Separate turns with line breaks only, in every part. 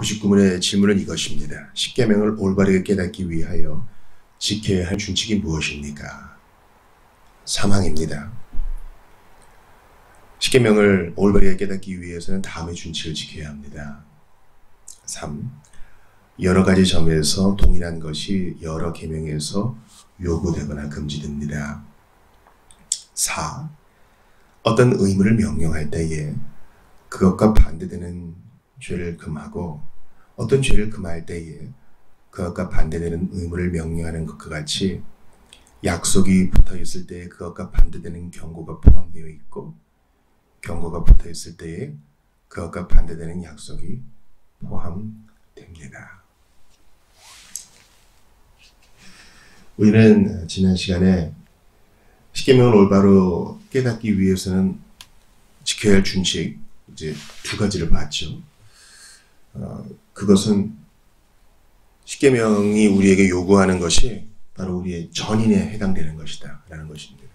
99문의 질문은 이것입니다. 십계명을 올바르게 깨닫기 위하여 지켜야 할 준칙이 무엇입니까? 사망입니다. 십계명을 올바르게 깨닫기 위해서는 다음의 준칙을 지켜야 합니다. 3. 여러 가지 점에서 동일한 것이 여러 계명에서 요구되거나 금지됩니다. 4. 어떤 의무를 명령할 때에 그것과 반대되는 죄를 금하고 어떤 죄를 금할 때에 그것과 반대되는 의무를 명령하는 것과 같이 약속이 붙어 있을 때에 그것과 반대되는 경고가 포함되어 있고 경고가 붙어 있을 때에 그것과 반대되는 약속이 포함됩니다. 우리는 지난 시간에 십계명을 올바로 깨닫기 위해서는 지켜야 할 준칙 이제 두 가지를 봤죠. 그것은 십계명이 우리에게 요구하는 것이 바로 우리의 전인에 해당되는 것이다 라는 것입니다.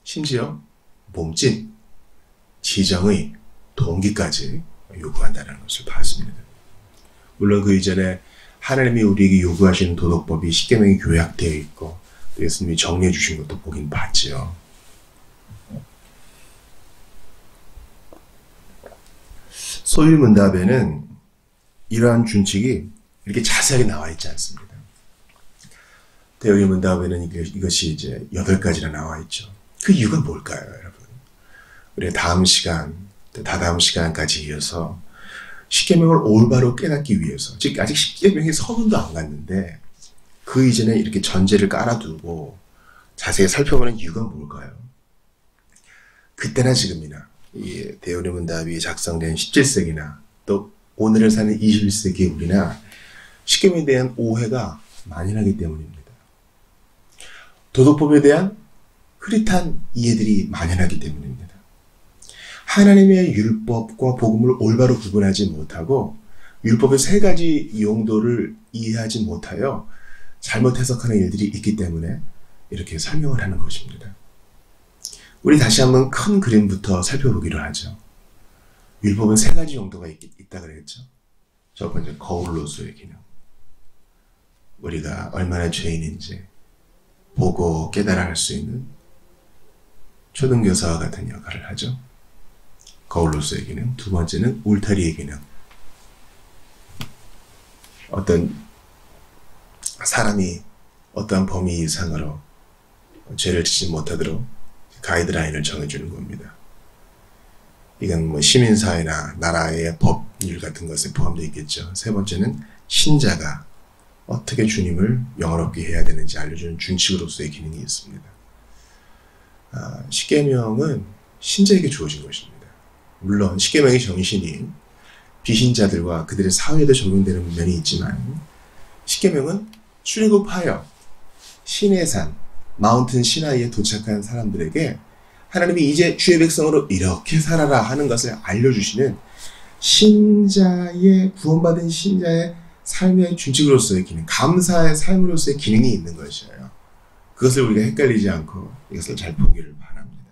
심지어 몸짓, 지정의, 동기까지 요구한다는 것을 봤습니다. 물론 그 이전에 하나님이 우리에게 요구하시는 도덕법이 십계명이 요약되어 있고 또 예수님이 정리해 주신 것도 보긴 봤죠. 소율문답에는 이러한 준칙이 이렇게 자세하게 나와 있지 않습니다. 대의문답에는 이것이 이제 8가지나 나와 있죠. 그 이유가 뭘까요, 여러분? 우리가 다음 시간, 다다음 시간까지 이어서 십계명을 올바로 깨닫기 위해서, 즉 아직 십계명의 서문도 안 갔는데 그 이전에 이렇게 전제를 깔아두고 자세히 살펴보는 이유가 뭘까요? 그때나 지금이나 이 대의문답이 작성된 17세기나 또 오늘을 사는 21세기의 우리나 십계명에 대한 오해가 만연하기 때문입니다. 도덕법에 대한 흐릿한 이해들이 만연하기 때문입니다. 하나님의 율법과 복음을 올바로 구분하지 못하고 율법의 3가지 용도를 이해하지 못하여 잘못 해석하는 일들이 있기 때문에 이렇게 설명을 하는 것입니다. 우리 다시 한번 큰 그림부터 살펴보기로 하죠. 율법은 3가지 용도가 있다 그랬죠. 첫 번째, 거울로서의 기능. 우리가 얼마나 죄인인지 보고 깨달아 할 수 있는 초등교사와 같은 역할을 하죠. 거울로서의 기능. 두 번째는 울타리의 기능. 어떤 사람이 어떠한 범위 이상으로 죄를 짓지 못하도록 가이드라인을 정해주는 겁니다. 이건 뭐 시민사회나 나라의 법률 같은 것에 포함되어 있겠죠. 세 번째는 신자가 어떻게 주님을 영원롭게 해야 되는지 알려주는 준칙으로서의 기능이 있습니다. 십계명은 신자에게 주어진 것입니다. 물론 십계명의 정신이 비신자들과 그들의 사회에도 적용되는 면이 있지만 십계명은 출애굽하여 시내산 마운틴 시나이에 도착한 사람들에게 하나님이 이제 주의 백성으로 이렇게 살아라 하는 것을 알려주시는 신자의 구원받은 신자의 삶의 준칙으로서의 기능, 감사의 삶으로서의 기능이 있는 것이에요. 그것을 우리가 헷갈리지 않고 이것을 잘 보기를 바랍니다.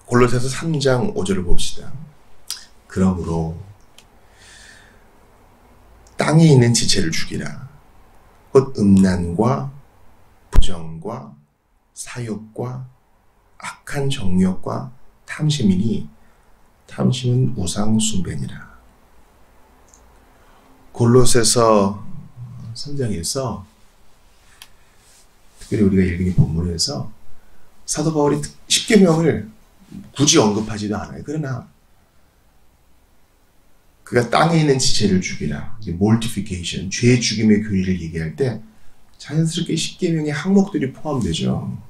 골로새서 3장 5절을 봅시다. 그러므로 땅에 있는 지체를 죽이라. 곧 음란과 부정과 사욕과 악한 정욕과 탐심이니 탐심은 우상 숭배니라. 골로새서 3장에서 특별히 우리가 읽은 본문에서 사도 바울이 십계명을 굳이 언급하지도 않아요. 그러나 그가 땅에 있는 지체를 죽이라, mortification, 죄 죽임의 교리를 얘기할 때 자연스럽게 십계명의 항목들이 포함되죠.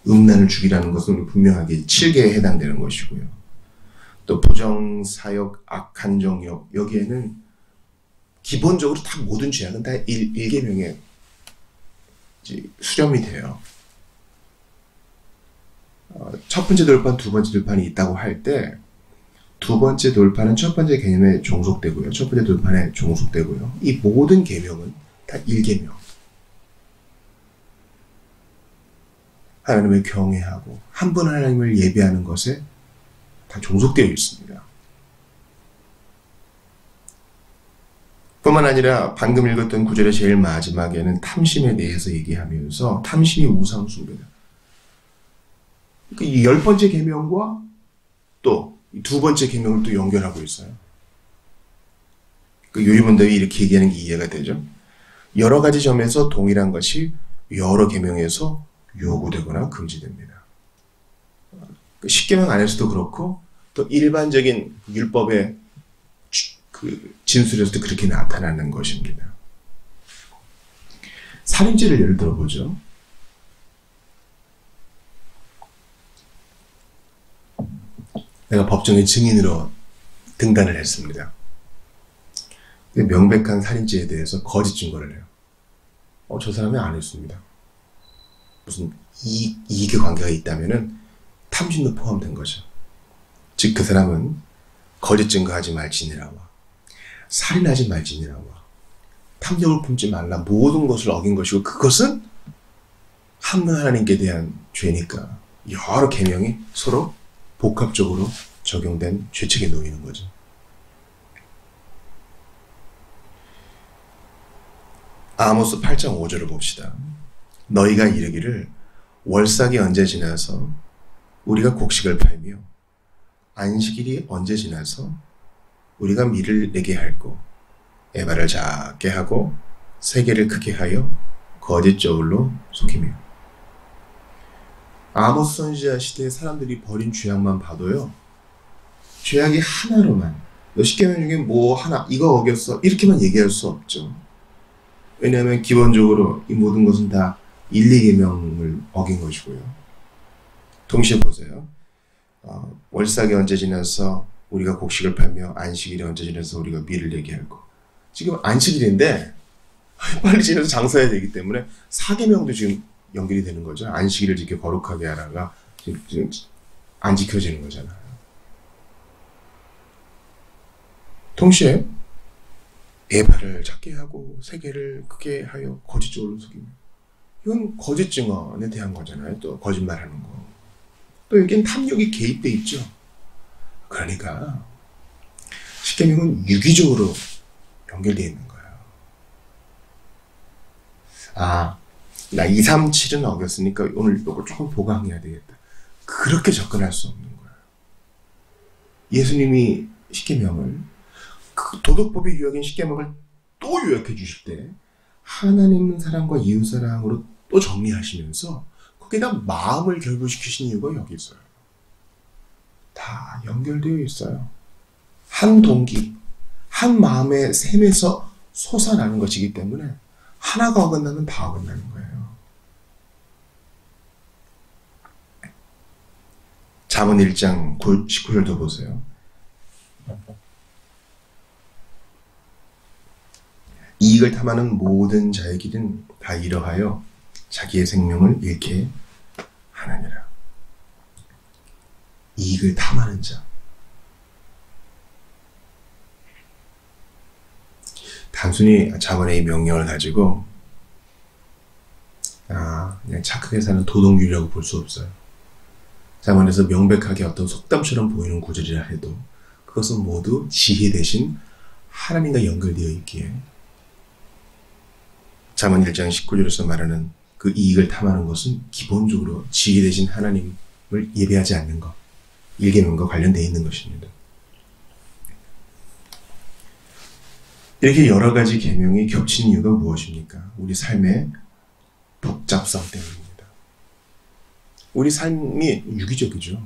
음란을 죽이라는 것은 분명하게 7개에 해당되는 것이고요. 또 부정, 사욕, 악한 정욕, 여기에는 기본적으로 다 모든 죄악은 다 1계명에 수렴이 돼요. 첫 번째 돌판, 두 번째 돌판이 있다고 할 때 두 번째 돌판은 첫 번째 개념에 종속되고요. 첫 번째 돌판에 종속되고요. 이 모든 계명은 다 1계명. 하나님을 경외하고 한 분 하나님을 예배하는 것에 다 종속되어 있습니다. 뿐만 아니라 방금 읽었던 구절의 제일 마지막에는 탐심에 대해서 얘기하면서 탐심이 우상숭배다. 이 10번째 계명과 또 두 번째 계명을 또 연결하고 있어요. 그 요리본답이 이렇게 얘기하는 게 이해가 되죠. 여러 가지 점에서 동일한 것이 여러 계명에서 요구되거나 금지됩니다. 그 십계명 안에서도 그렇고 또 일반적인 율법의 그 진술에서도 그렇게 나타나는 것입니다. 살인죄를 예를 들어보죠. 내가 법정에 증인으로 등단을 했습니다. 명백한 살인죄에 대해서 거짓 증거를 해요. 저 사람이 안 했습니다. 무슨 이익의 관계가 있다면은 탐심도 포함된 거죠. 즉 그 사람은 거짓 증거하지 말지니라와 살인하지 말지니라와 탐욕을 품지 말라 모든 것을 어긴 것이고 그것은 한 하나님께 대한 죄니까 여러 계명이 서로 복합적으로 적용된 죄책에 놓이는 거죠. 아모스 8장 5절을 봅시다. 너희가 이르기를 월삭이 언제 지나서 우리가 곡식을 팔며 안식일이 언제 지나서 우리가 밀을 내게 할고 에바를 작게 하고 세계를 크게 하여 거짓 저울로 속이며. 아모스 선지자 시대에 사람들이 벌인 죄악만 봐도요, 죄악이 하나로만 십계명 중에 뭐 하나 이거 어겼어 이렇게만 얘기할 수 없죠. 왜냐하면 기본적으로 이 모든 것은 다 1, 2계명을 어긴 것이고요. 동시에 보세요. 월삭이 언제 지나서 우리가 곡식을 팔며 안식일이 언제 지나서 우리가 밀을 내게 할고. 지금 안식일인데 빨리 지나서 장사해야 되기 때문에 4계명도 지금 연결이 되는 거죠. 안식일을 지켜 거룩하게 하라가 지금 안 지켜지는 거잖아요. 동시에 에바를 작게 하고 세계를 크게 하여 거짓 저울로 속이며. 이건 거짓 증언에 대한 거잖아요. 또 거짓말하는 거. 또 여기엔 탐욕이 개입돼 있죠. 그러니까 십계명은 유기적으로 연결되어 있는 거예요. 나 2, 3, 7은 어겼으니까 오늘 이거 조금 보강해야 되겠다. 그렇게 접근할 수 없는 거예요. 예수님이 십계명을 도덕법의 유형인 십계명을 또 요약해 주실 때 하나님 사랑과 이웃 사랑으로 또 정리하시면서 거기다 마음을 결부시키신 이유가 여기 있어요. 다 연결되어 있어요. 한 동기, 한 마음의 샘에서 솟아나는 것이기 때문에 하나가 어긋나면 다 어긋나는 거예요. 잠언 1장 19절도 보세요. 이익을 탐하는 모든 자의 길은 다 이러하여 자기의 생명을 잃게 하느니라. 이익을 탐하는 자. 단순히 자본의 명령을 가지고 그냥 착하게 사는 도덕률이라고 볼 수 없어요. 자본에서 명백하게 어떤 속담처럼 보이는 구절이라 해도 그것은 모두 지혜 대신 하나님과 연결되어 있기에 잠언 1장 19절에서 말하는 그 이익을 탐하는 것은 기본적으로 지혜 대신 하나님을 예배하지 않는 것, 1계명과 관련되어 있는 것입니다. 이렇게 여러 가지 계명이 겹친 이유가 무엇입니까? 우리 삶의 복잡성 때문입니다. 우리 삶이 유기적이죠.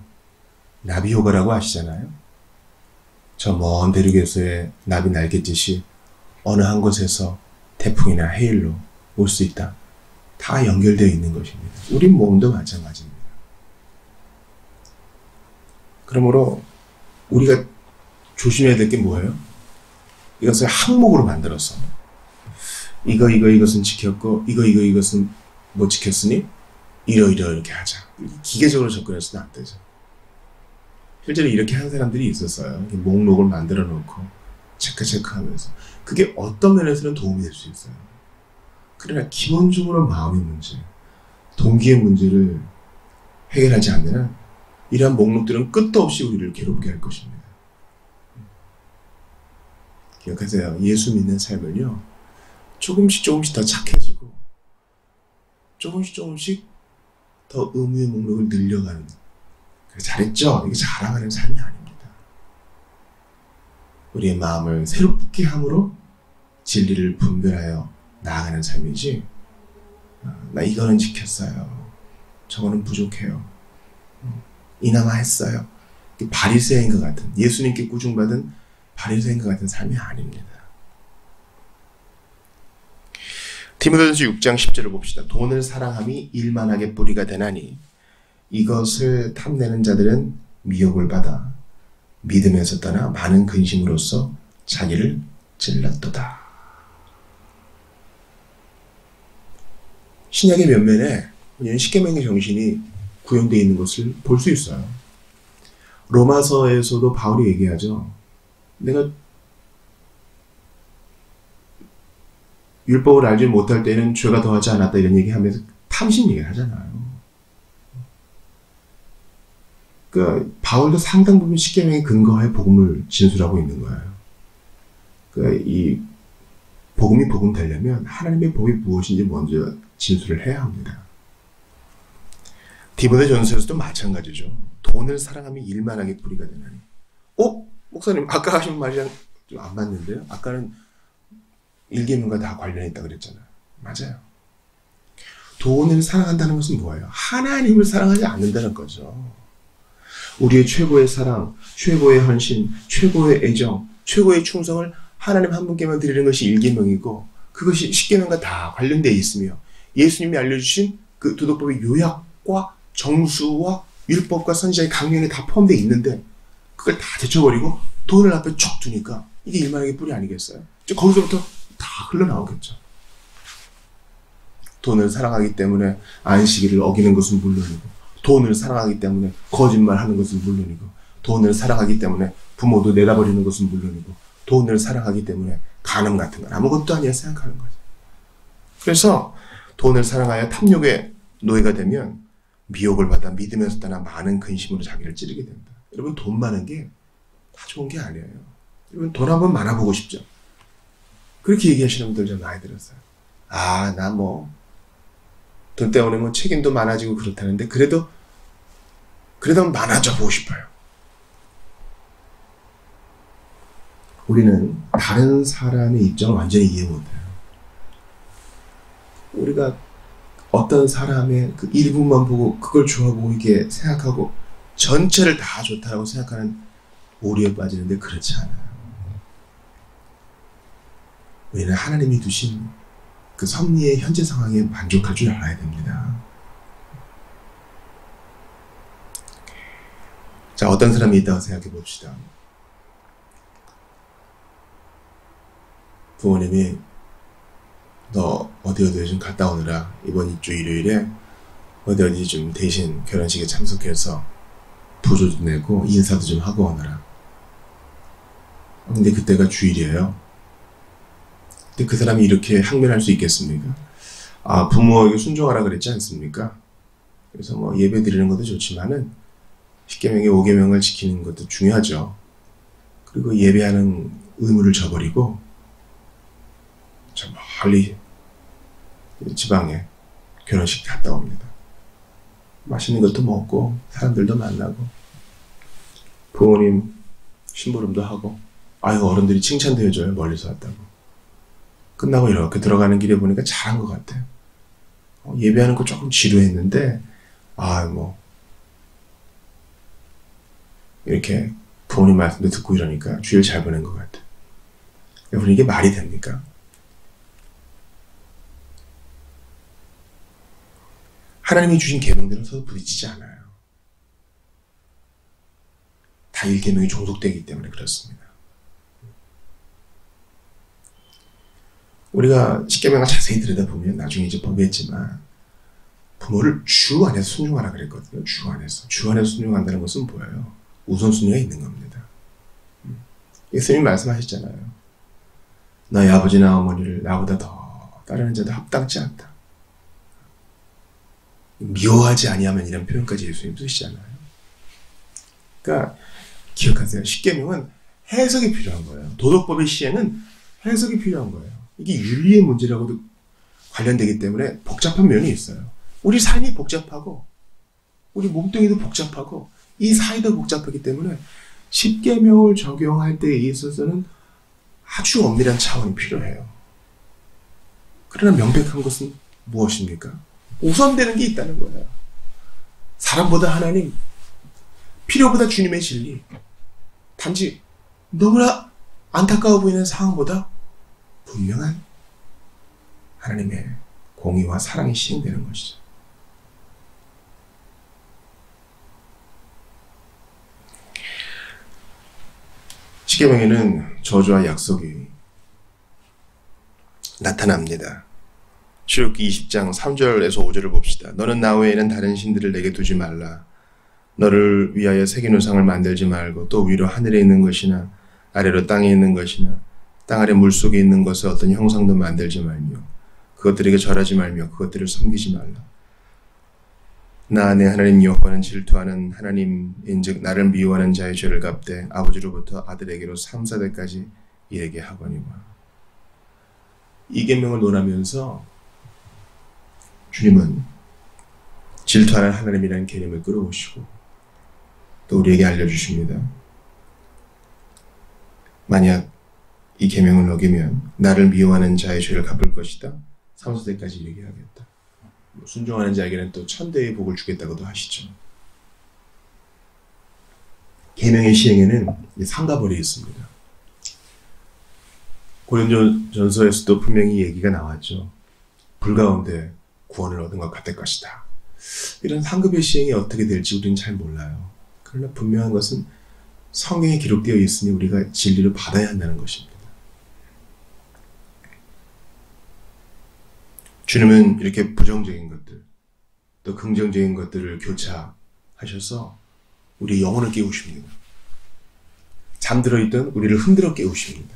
나비 효과라고 아시잖아요. 저 먼 대륙에서의 나비 날갯짓이 어느 한 곳에서 태풍이나 해일로 올 수 있다. 다 연결되어 있는 것입니다. 우리 몸도 마찬가지입니다. 그러므로 우리가 조심해야 될 게 뭐예요? 이것을 항목으로 만들어서 이것은 지켰고 이것은 못 지켰으니 이렇게 하자. 기계적으로 접근해서는 안 되죠. 실제로 이렇게 하는 사람들이 있었어요. 목록을 만들어 놓고 체크하면서 그게 어떤 면에서는 도움이 될 수 있어요. 그러나 기본적으로 마음의 문제, 동기의 문제를 해결하지 않는 한 이러한 목록들은 끝도 없이 우리를 괴롭게 할 것입니다. 기억하세요. 예수 믿는 삶은요, 조금씩 더 착해지고 조금씩 더 의무의 목록을 늘려가는, 잘했죠? 이게 자랑하는 삶이 아닙니다. 우리의 마음을 새롭게 함으로 진리를 분별하여 나아가는 삶이지, 나 이거는 지켰어요, 저거는 부족해요, 이나마 했어요, 바리새인과 같은, 예수님께 꾸중받은 바리새인과 같은 삶이 아닙니다. 디모데전서 6장 10절을 봅시다. 돈을 사랑함이 일만하게 뿌리가 되나니 이것을 탐내는 자들은 미혹을 받아 믿음에서 떠나 많은 근심으로써 자기를 찔렀도다. 신약의 면면에 십계명의 정신이 구현되어 있는 것을 볼 수 있어요. 로마서에서도 바울이 얘기하죠. 내가 율법을 알지 못할 때는 죄가 더하지 않았다, 이런 얘기하면서 탐심 얘기를 하잖아요. 그러니까 바울도 상당 부분 십계명에 근거하여 복음을 진술하고 있는 거예요. 그러니까 이 복음이 복음 되려면 하나님의 복이 무엇인지 먼저 진술을 해야 합니다. 디모데전서에서도 마찬가지죠. 돈을 사랑하면 일만하게 뿌리가 되나니. 목사님 아까 하신 말이랑 좀 안 맞는데요? 아까는 일계명과 다 관련있다 그랬잖아요. 맞아요. 돈을 사랑한다는 것은 뭐예요? 하나님을 사랑하지 않는다는 거죠. 우리의 최고의 사랑, 최고의 헌신, 최고의 애정, 최고의 충성을 하나님 한 분께만 드리는 것이 일계명이고, 그것이 십계명과 다 관련되어 있으며, 예수님이 알려주신 그 도덕법의 요약과 정수와 율법과 선지자의 강령에 다 포함되어 있는데, 그걸 다 제쳐버리고 돈을 앞에 쭉 두니까 이게 일만하게 뿌리 아니겠어요? 거기서부터 다 흘러나오겠죠. 돈을 사랑하기 때문에 안식일을 어기는 것은 물론이고, 돈을 사랑하기 때문에 거짓말하는 것은 물론이고, 돈을 사랑하기 때문에 부모도 내다버리는 것은 물론이고, 돈을 사랑하기 때문에 간음 같은 건 아무것도 아니야 생각하는 거죠. 그래서 돈을 사랑하여 탐욕의 노예가 되면 미혹을 받아 믿음에서 떠나 많은 근심으로 자기를 찌르게 된다. 여러분, 돈 많은 게 다 좋은 게 아니에요. 여러분, 돈 한번 많아보고 싶죠? 그렇게 얘기하시는 분들 좀 많이 들었어요. 나 돈 때문에 책임도 많아지고 그렇다는데, 그래도 많아져 보고 싶어요. 우리는 다른 사람의 입장을 완전히 이해 못해요. 우리가 어떤 사람의 그 일부만 보고 그걸 좋아하고 이게 생각하고 전체를 다 좋다고 생각하는 오류에 빠지는데, 그렇지 않아요. 우리는 하나님이 두신 그 섭리의 현재 상황에 만족할 줄 알아야 됩니다. 자, 어떤 사람이 있다고 생각해 봅시다. 부모님이 너 어디 좀 갔다 오느라, 이번 주 일요일에 어디 좀 대신 결혼식에 참석해서 부조 좀 내고 인사도 좀 하고 오느라. 근데 그때가 주일이에요. 근데 그 사람이 이렇게 항변할 수 있겠습니까? 부모에게 순종하라 그랬지 않습니까? 그래서 예배 드리는 것도 좋지만은 십계명의 5계명을 지키는 것도 중요하죠. 그리고 예배하는 의무를 저버리고 저 멀리 지방에 결혼식 갔다 옵니다. 맛있는 것도 먹고 사람들도 만나고 부모님 심부름도 하고, 어른들이 칭찬도 해줘요. 멀리서 왔다고. 끝나고 이렇게 들어가는 길에 보니까 잘한 것 같아요. 예배하는 거 조금 지루했는데 이렇게 부모님 말씀도 듣고 이러니까 주일 잘 보낸 것 같아요. 여러분, 이게 말이 됩니까? 하나님이 주신 계명대로 서로 부딪히지 않아요. 다 일계명이 종속되기 때문에 그렇습니다. 우리가 십계명을 자세히 들여다보면 나중에 이제 보겠지만, 부모를 주 안에서 순종하라 그랬거든요. 주 안에서 순종한다는 것은 뭐예요? 우선순위가 있는 겁니다. 예수님이 말씀하셨잖아요. 너희 아버지나 어머니를 나보다 더 따르는 자도 합당치 않다. 미워하지 아니하면 이런 표현까지 예수님 쓰시잖아요. 그러니까 기억하세요. 십계명은 해석이 필요한 거예요. 도덕법의 시행은 해석이 필요한 거예요. 이게 윤리의 문제라고도 관련되기 때문에 복잡한 면이 있어요. 우리 삶이 복잡하고 우리 몸뚱이도 복잡하고 이 사이도 복잡하기 때문에 십계명을 적용할 때에 있어서는 아주 엄밀한 차원이 필요해요. 그러나 명백한 것은 무엇입니까? 우선되는 게 있다는 거예요. 사람보다 하나님, 필요보다 주님의 진리. 단지 너무나 안타까워 보이는 상황보다 분명한 하나님의 공의와 사랑이 시행되는 것이죠. 십계명에는 저주와 약속이 나타납니다. 출애굽기 20장 3절에서 5절을 봅시다. 너는 나 외에는 다른 신들을 내게 두지 말라. 너를 위하여 새긴 우상을 만들지 말고 또 위로 하늘에 있는 것이나 아래로 땅에 있는 것이나 땅 아래 물속에 있는 것을 어떤 형상도 만들지 말며 그것들에게 절하지 말며 그것들을 섬기지 말라. 나 내 하나님 여호와는 질투하는 하나님인즉 나를 미워하는 자의 죄를 갚되 아버지로부터 아들에게로 3, 4대까지 이르게 하거니와. 이 계명을 논하면서 주님은 질투하는 하나님이라는 개념을 끌어오시고 또 우리에게 알려주십니다. 만약 이 계명을 어기면 나를 미워하는 자의 죄를 갚을 것이다. 3, 4대까지 이르게 하겠다. 순종하는 자에게는 또 1000대의 복을 주겠다고도 하시죠. 계명의 시행에는 상가벌이 있습니다. 고린도전서에서도 분명히 얘기가 나왔죠. 불 가운데 구원을 얻은 것 같을 것이다. 이런 상급의 시행이 어떻게 될지 우리는 잘 몰라요. 그러나 분명한 것은 성경에 기록되어 있으니 우리가 진리를 받아야 한다는 것입니다. 주님은 이렇게 부정적인 것들, 또 긍정적인 것들을 교차하셔서 우리의 영혼을 깨우십니다. 잠들어 있던 우리를 흔들어 깨우십니다.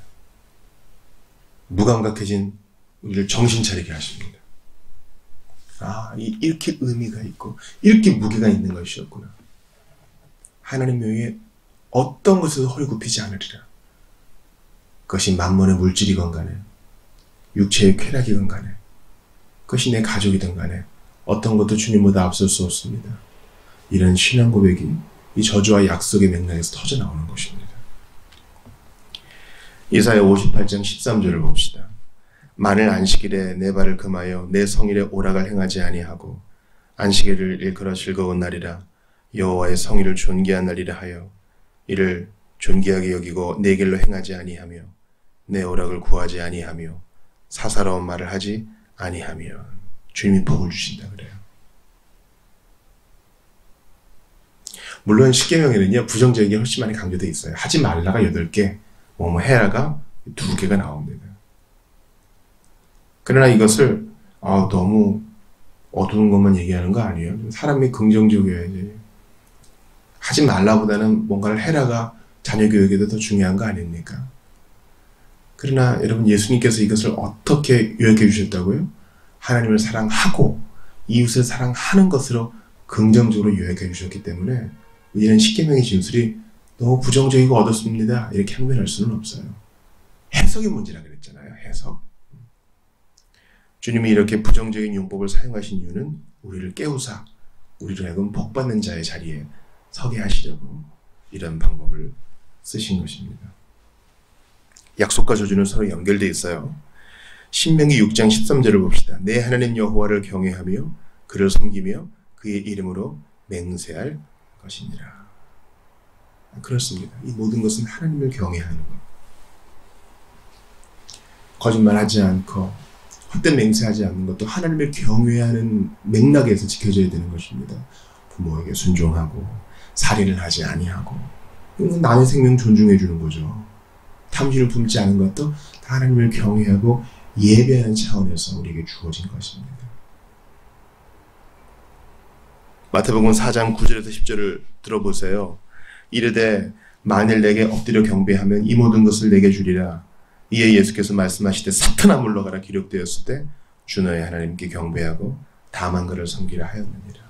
무감각해진 우리를 정신 차리게 하십니다. 아, 이렇게 의미가 있고 이렇게 무게가 있는 것이었구나. 하나님 외에 어떤 것에도 허리 굽히지 않으리라. 그것이 만몬의 물질이건 간에 육체의 쾌락이건 간에 그것이 내 가족이든 간에 어떤 것도 주님보다 앞설 수 없습니다. 이런 신앙 고백이 이 저주와 약속의 맥락에서 터져나오는 것입니다. 이사야 58장 13절을 봅시다. 만일 안식일에 내 발을 금하여 내 성일에 오락을 행하지 아니하고 안식일을 일컬어 즐거운 날이라 여호와의 성일을 존귀한 날이라 하여 이를 존귀하게 여기고 내 길로 행하지 아니하며 내 오락을 구하지 아니하며 사사로운 말을 하지 아니하면 주님이 복을 주신다 그래요. 물론 십계명에는요 부정적인 게 훨씬 많이 강조되어 있어요. 하지 말라가 8개, 뭐뭐 해라가 2개가 나옵니다. 그러나 이것을 너무 어두운 것만 얘기하는 거 아니에요. 사람이 긍정적이어야지. 하지 말라보다는 뭔가를 해라가 자녀 교육에도 더 중요한 거 아닙니까? 그러나 여러분 예수님께서 이것을 어떻게 요약해 주셨다고요? 하나님을 사랑하고 이웃을 사랑하는 것으로 긍정적으로 요약해 주셨기 때문에 우리는 십계명의 진술이 너무 부정적이고 어둡습니다. 이렇게 항변할 수는 없어요. 해석의 문제라 그랬잖아요. 해석. 주님이 이렇게 부정적인 용법을 사용하신 이유는 우리를 깨우사 우리로 하여금 복받는 자의 자리에 서게 하시려고 이런 방법을 쓰신 것입니다. 약속과 저주는 서로 연결되어 있어요. 신명기 6장 13절을 봅시다. 내 하나님 여호와를 경외하며 그를 섬기며 그의 이름으로 맹세할 것이니라. 그렇습니다. 이 모든 것은 하나님을 경외하는 것. 거짓말하지 않고 헛된 맹세하지 않는 것도 하나님을 경외하는 맥락에서 지켜져야 되는 것입니다. 부모에게 순종하고 살인을 하지 아니하고 남의 생명 존중해 주는 거죠. 탐심을 품지 않은 것도 다 하나님을 경외하고 예배하는 차원에서 우리에게 주어진 것입니다. 마태복음 4장 9절에서 10절을 들어보세요. 이르되 만일 내게 엎드려 경배하면 이 모든 것을 내게 주리라. 이에 예수께서 말씀하시되 사탄아 물러가라 기록되었을 때 주 너의 하나님께 경배하고 다만 그를 섬기라 하였느니라.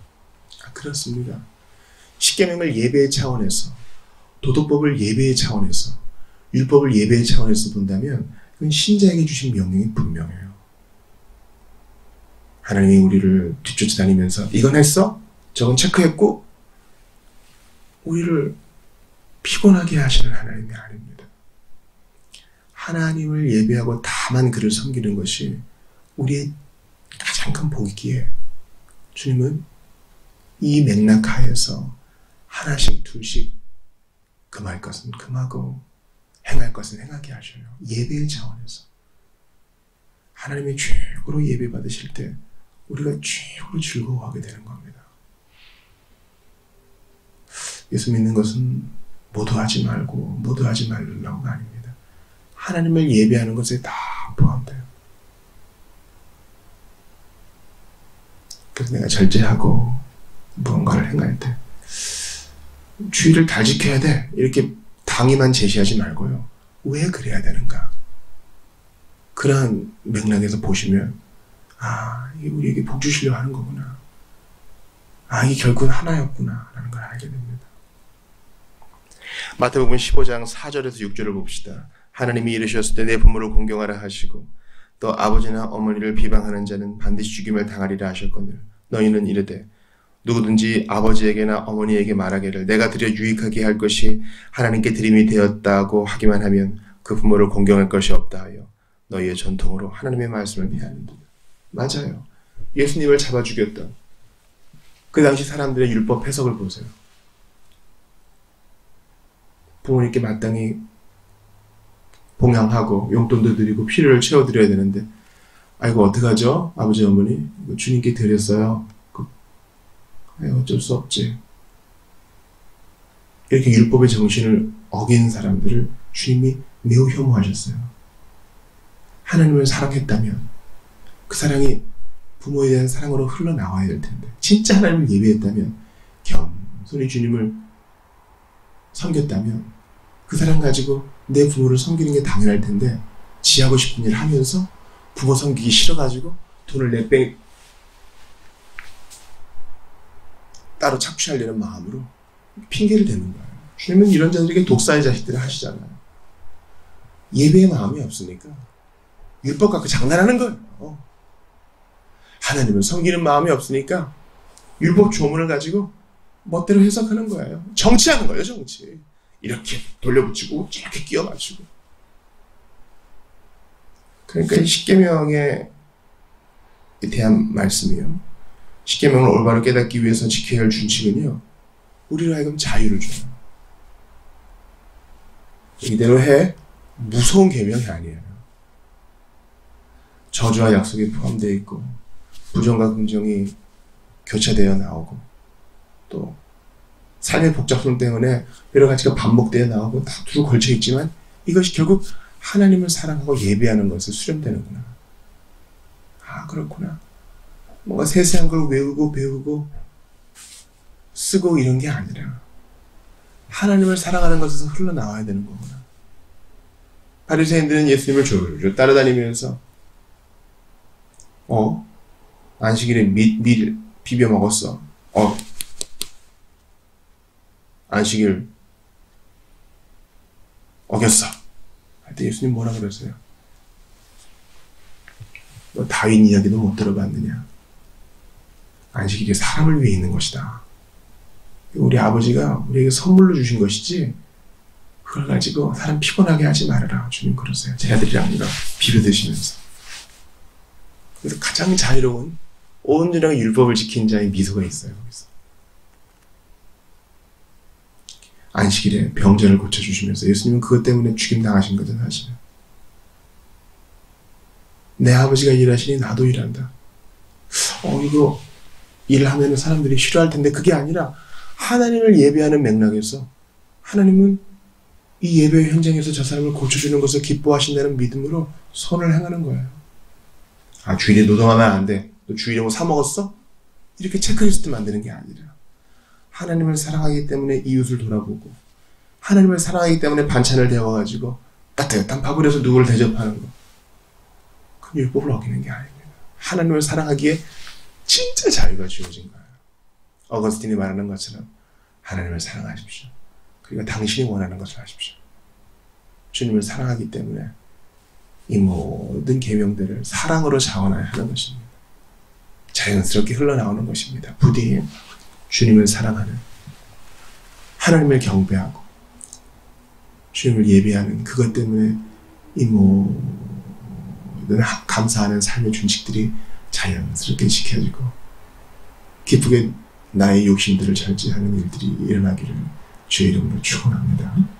그렇습니다. 십계명을 예배의 차원에서 도덕법을 예배의 차원에서, 율법을 예배의 차원에서 본다면 그건 신자에게 주신 명령이 분명해요. 하나님이 우리를 뒤쫓아다니면서 이건 했어? 저건 체크했고? 우리를 피곤하게 하시는 하나님이 아닙니다. 하나님을 예배하고 다만 그를 섬기는 것이 우리의 가장 큰 복이기에 주님은 이 맥락 하에서 하나씩 둘씩 금할 것은 금하고 행할 것은 행하게 하셔요. 예배의 차원에서. 하나님의 최고로 예배 받으실 때 우리가 최고로 즐거워하게 되는 겁니다. 예수 믿는 것은 모두 하지 말고 모두 하지 말라고가 아닙니다. 하나님을 예배하는 것에 다 포함돼요. 그래서 내가 절제하고 무언가를 행할 때 주의를 다 지켜야 돼. 이렇게 당위만 제시하지 말고요. 왜 그래야 되는가? 그러한 맥락에서 보시면 이게 우리에게 복 주시려고 하는 거구나. 이게 결국은 하나였구나 라는 걸 알게 됩니다. 마태복음 15장 4절에서 6절을 봅시다. 하나님이 이르셨을 때 내 부모를 공경하라 하시고 또 아버지나 어머니를 비방하는 자는 반드시 죽임을 당하리라 하셨거늘 너희는 이르되 누구든지 아버지에게나 어머니에게 말하기를 내가 드려 유익하게 할 것이 하나님께 드림이 되었다고 하기만 하면 그 부모를 공경할 것이 없다 하여 너희의 전통으로 하나님의 말씀을 피하는도다. 맞아요. 예수님을 잡아 죽였던 그 당시 사람들의 율법 해석을 보세요. 부모님께 마땅히 봉양하고 용돈도 드리고 필요를 채워드려야 되는데 아이고 어떡하죠? 아버지 어머니 주님께 드렸어요. 어쩔 수 없지. 이렇게 율법의 정신을 어긴 사람들을 주님이 매우 혐오하셨어요. 하나님을 사랑했다면 그 사랑이 부모에 대한 사랑으로 흘러나와야 될 텐데 진짜 하나님을 예배했다면 겸손히 주님을 섬겼다면 그 사랑 가지고 내 부모를 섬기는 게 당연할 텐데 지하고 싶은 일 하면서 부모 섬기기 싫어가지고 돈을 내빼 따로 착취하려는 마음으로 핑계를 대는 거예요. 주님은 이런 자들에게 독사의 자식들을 하시잖아요. 예배의 마음이 없으니까 율법 갖고 장난하는 거예요. 하나님을 섬기는 마음이 없으니까 율법 조문을 가지고 멋대로 해석하는 거예요. 정치하는 거예요. 정치. 이렇게 돌려붙이고 이렇게 끼워 맞추고. 그러니까 이 십계명에 대한 말씀이요. 십계명을 올바로 깨닫기 위해서 지켜야 할 준칙은요. 우리로 하여금 자유를 줘요. 이대로 해. 무서운 계명이 아니에요. 저주와 약속이 포함되어 있고 부정과 긍정이 교차되어 나오고 또 삶의 복잡성 때문에 여러 가지가 반복되어 나오고 다 두루 걸쳐 있지만 이것이 결국 하나님을 사랑하고 예배하는 것에 수렴되는구나. 그렇구나. 뭔가 세세한 걸 외우고 배우고 쓰고 이런 게 아니라 하나님을 사랑하는 것에서 흘러나와야 되는 거구나. 바리새인들은 예수님을 졸졸 따라다니면서 안식일에 밀 비벼 먹었어. 안식일 어겼어. 하여튼 예수님 뭐라 그러세요? 너 다윗 이야기도 못 들어봤느냐? 안식일이 사람을 위해 있는 것이다. 우리 아버지가 우리에게 선물로 주신 것이지 그걸 가지고 사람 피곤하게 하지 말아라. 주님 그러세요. 제 아들이랑 비벼 드시면서. 그래서 가장 자유로운 온전하게 율법을 지킨 자의 미소가 있어요. 거기서. 안식일에 병자를 고쳐주시면서 예수님은 그것 때문에 죽임당하신 거죠. 사실은. 내 아버지가 일하시니 나도 일한다. 이거 일하면 사람들이 싫어할 텐데 그게 아니라 하나님을 예배하는 맥락에서 하나님은 이 예배 현장에서 저 사람을 고쳐주는 것을 기뻐하신다는 믿음으로 선을 행하는 거예요. 주일에 노동하면 안 돼. 너 주일에 뭐 사 먹었어? 이렇게 체크리스트 만드는 게 아니라 하나님을 사랑하기 때문에 이웃을 돌아보고 하나님을 사랑하기 때문에 반찬을 데워가지고 따뜻한 밥을 해서 누구를 대접하는 거. 그건 율법을 어기는 게 아닙니다. 하나님을 사랑하기에 진짜 자유가 주어진 거예요. 어거스틴이 말하는 것처럼 하나님을 사랑하십시오. 그러니까 당신이 원하는 것을 하십시오. 주님을 사랑하기 때문에 이 모든 계명들을 사랑으로 자원하여 하는 것입니다. 자연스럽게 흘러나오는 것입니다. 부디 주님을 사랑하는, 하나님을 경배하고 주님을 예배하는 그것 때문에 이 모든 감사하는 삶의 준칙들이 자연스럽게 지켜지고 기쁘게 나의 욕심들을 절제하는 일들이 일어나기를 주의 이름으로 축원합니다.